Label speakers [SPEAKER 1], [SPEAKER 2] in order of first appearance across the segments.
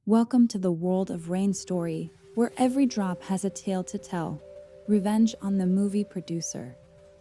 [SPEAKER 1] Welcome to the world of Rain Story, where every drop has a tale to tell. Revenge on the movie producer.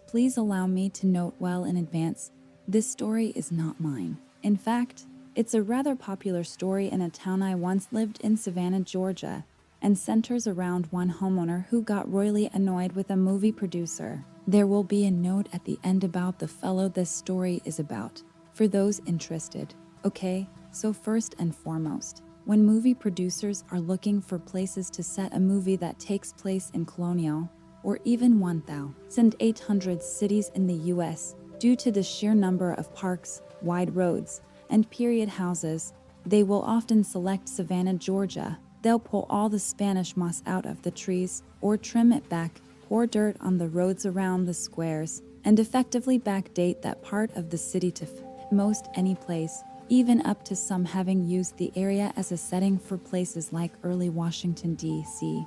[SPEAKER 1] Please allow me to note well in advance, this story is not mine. In fact, it's a rather popular story in a town I once lived in, Savannah, Georgia, and centers around one homeowner who got royally annoyed with a movie producer. There will be a note at the end about the fellow this story is about, for those interested. Okay, so first and foremost, when movie producers are looking for places to set a movie that takes place in colonial, or even 1,800 cities in the US, due to the sheer number of parks, wide roads, and period houses, they will often select Savannah, Georgia. They'll pull all the Spanish moss out of the trees, or trim it back, pour dirt on the roads around the squares, and effectively backdate that part of the city to most any place, even up to some having used the area as a setting for places like early Washington, D.C.,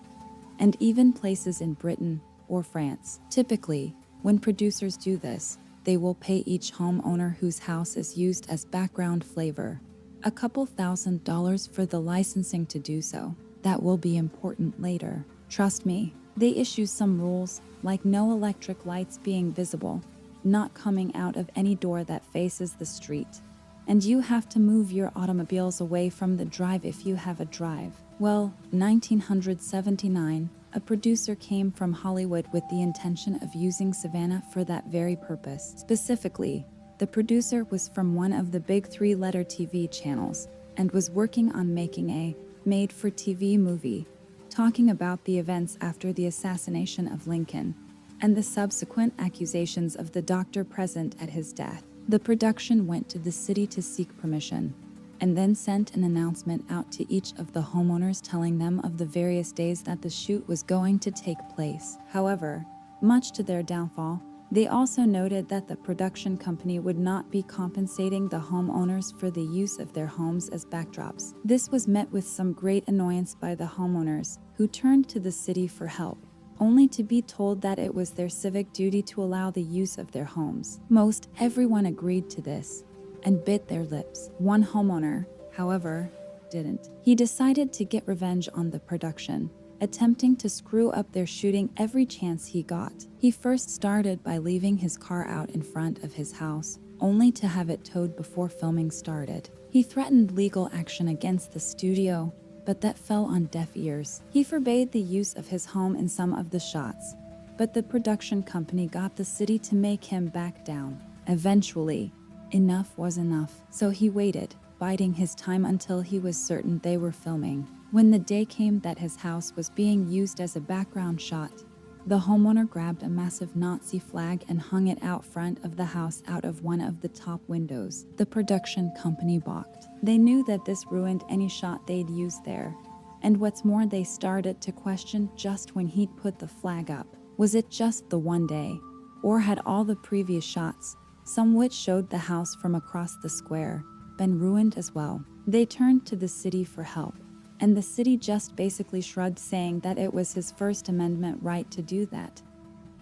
[SPEAKER 1] and even places in Britain or France. Typically, when producers do this, they will pay each homeowner whose house is used as background flavor a couple $1,000s for the licensing to do so. That will be important later. Trust me, they issue some rules, like no electric lights being visible, not coming out of any door that faces the street, and you have to move your automobiles away from the drive if you have a drive. Well, 1979, a producer came from Hollywood with the intention of using Savannah for that very purpose. Specifically, the producer was from one of the big three-letter TV channels and was working on making a made-for-TV movie, talking about the events after the assassination of Lincoln and the subsequent accusations of the doctor present at his death. The production went to the city to seek permission, and then sent an announcement out to each of the homeowners telling them of the various days that the shoot was going to take place. However, much to their downfall, they also noted that the production company would not be compensating the homeowners for the use of their homes as backdrops. This was met with some great annoyance by the homeowners, who turned to the city for help, only to be told that it was their civic duty to allow the use of their homes. Most everyone agreed to this and bit their lips. One homeowner, however, didn't. He decided to get revenge on the production, attempting to screw up their shooting every chance he got. He first started by leaving his car out in front of his house, only to have it towed before filming started. He threatened legal action against the studio, but that fell on deaf ears. He forbade the use of his home in some of the shots, but the production company got the city to make him back down. Eventually, enough was enough, so he waited, biding his time until he was certain they were filming. When the day came that his house was being used as a background shot, the homeowner grabbed a massive Nazi flag and hung it out front of the house out of one of the top windows. The production company balked. They knew that this ruined any shot they'd used there. And what's more, they started to question just when he'd put the flag up. Was it just the one day? Or had all the previous shots, some which showed the house from across the square, been ruined as well? They turned to the city for help, and the city just basically shrugged, saying that it was his First Amendment right to do that,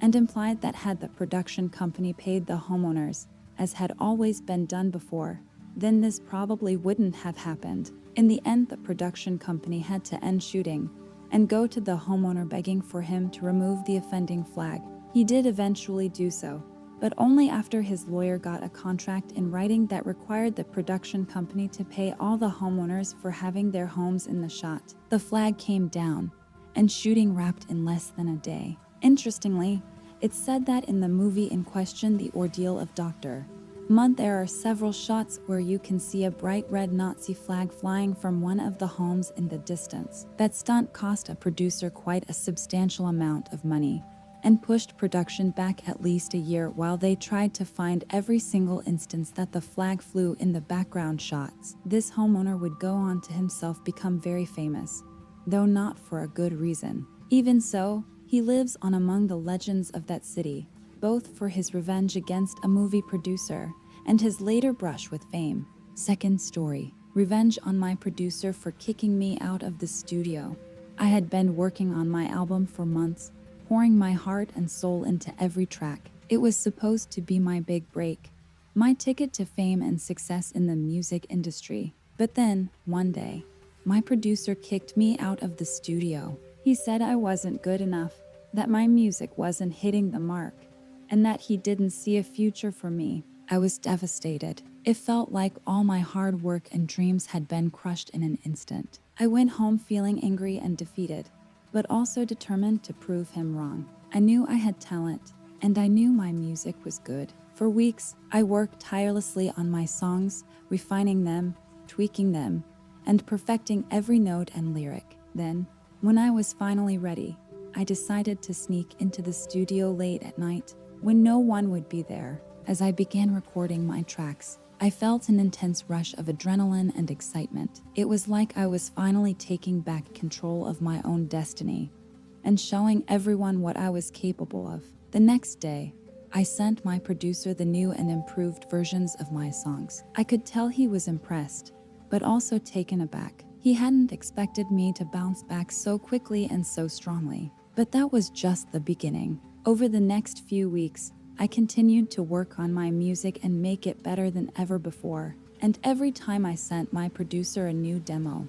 [SPEAKER 1] and implied that had the production company paid the homeowners, as had always been done before, then this probably wouldn't have happened. In the end, the production company had to end shooting and go to the homeowner begging for him to remove the offending flag. He did eventually do so, but only after his lawyer got a contract in writing that required the production company to pay all the homeowners for having their homes in the shot. The flag came down, and shooting wrapped in less than a day. Interestingly, it's said that in the movie in question, The Ordeal of Dr. Mudd, there are several shots where you can see a bright red Nazi flag flying from one of the homes in the distance. That stunt cost a producer quite a substantial amount of money, and pushed production back at least a year while they tried to find every single instance that the flag flew in the background shots. This homeowner would go on to himself become very famous, though not for a good reason. Even so, he lives on among the legends of that city, both for his revenge against a movie producer and his later brush with fame. Second story: revenge on my producer for kicking me out of the studio. I had been working on my album for months, pouring my heart and soul into every track. It was supposed to be my big break, my ticket to fame and success in the music industry. But then, one day, my producer kicked me out of the studio. He said I wasn't good enough, that my music wasn't hitting the mark, and that he didn't see a future for me. I was devastated. It felt like all my hard work and dreams had been crushed in an instant. I went home feeling angry and defeated, but also determined to prove him wrong. I knew I had talent, and I knew my music was good. For weeks, I worked tirelessly on my songs, refining them, tweaking them, and perfecting every note and lyric. Then, when I was finally ready, I decided to sneak into the studio late at night when no one would be there. As I began recording my tracks, I felt an intense rush of adrenaline and excitement. It was like I was finally taking back control of my own destiny and showing everyone what I was capable of. The next day, I sent my producer the new and improved versions of my songs. I could tell he was impressed, but also taken aback. He hadn't expected me to bounce back so quickly and so strongly. But that was just the beginning. Over the next few weeks, I continued to work on my music and make it better than ever before. And every time I sent my producer a new demo,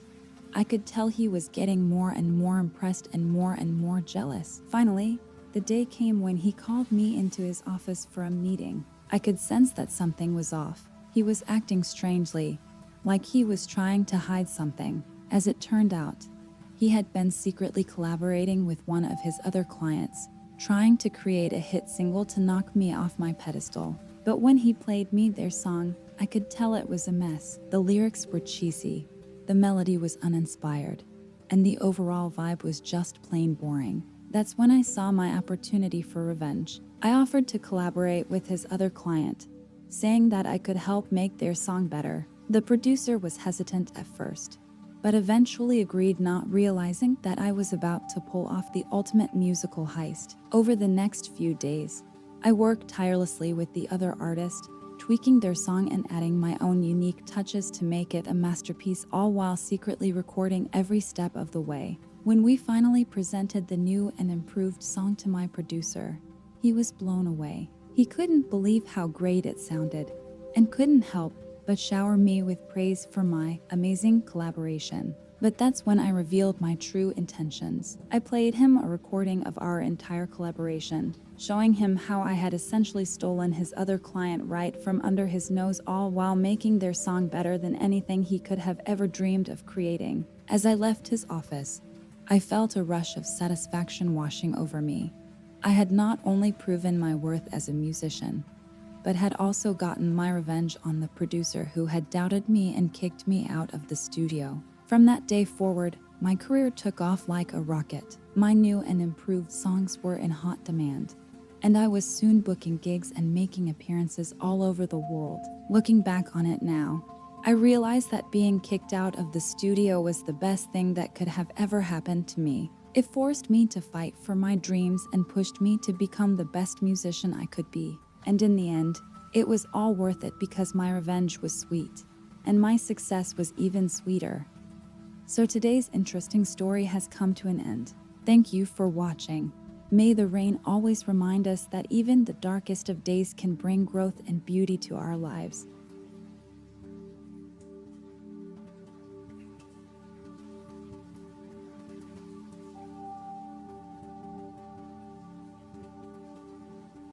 [SPEAKER 1] I could tell he was getting more and more impressed and more jealous. Finally, the day came when he called me into his office for a meeting. I could sense that something was off. He was acting strangely, like he was trying to hide something. As it turned out, he had been secretly collaborating with one of his other clients, trying to create a hit single to knock me off my pedestal. But when he played me their song, I could tell it was a mess. The lyrics were cheesy, the melody was uninspired, and the overall vibe was just plain boring. That's when I saw my opportunity for revenge. I offered to collaborate with his other client, saying that I could help make their song better. The producer was hesitant at first, but eventually agreed, not realizing that I was about to pull off the ultimate musical heist. Over the next few days, I worked tirelessly with the other artist, tweaking their song and adding my own unique touches to make it a masterpiece, all while secretly recording every step of the way. When we finally presented the new and improved song to my producer, he was blown away. He couldn't believe how great it sounded, and couldn't help but shower me with praise for my amazing collaboration. But that's when I revealed my true intentions. I played him a recording of our entire collaboration, showing him how I had essentially stolen his other client right from under his nose, all while making their song better than anything he could have ever dreamed of creating. As I left his office, I felt a rush of satisfaction washing over me. I had not only proven my worth as a musician, but had also gotten my revenge on the producer who had doubted me and kicked me out of the studio. From that day forward, my career took off like a rocket. My new and improved songs were in hot demand, and I was soon booking gigs and making appearances all over the world. Looking back on it now, I realized that being kicked out of the studio was the best thing that could have ever happened to me. It forced me to fight for my dreams and pushed me to become the best musician I could be. And in the end, it was all worth it because my revenge was sweet, and my success was even sweeter. So today's interesting story has come to an end. Thank you for watching. May the rain always remind us that even the darkest of days can bring growth and beauty to our lives.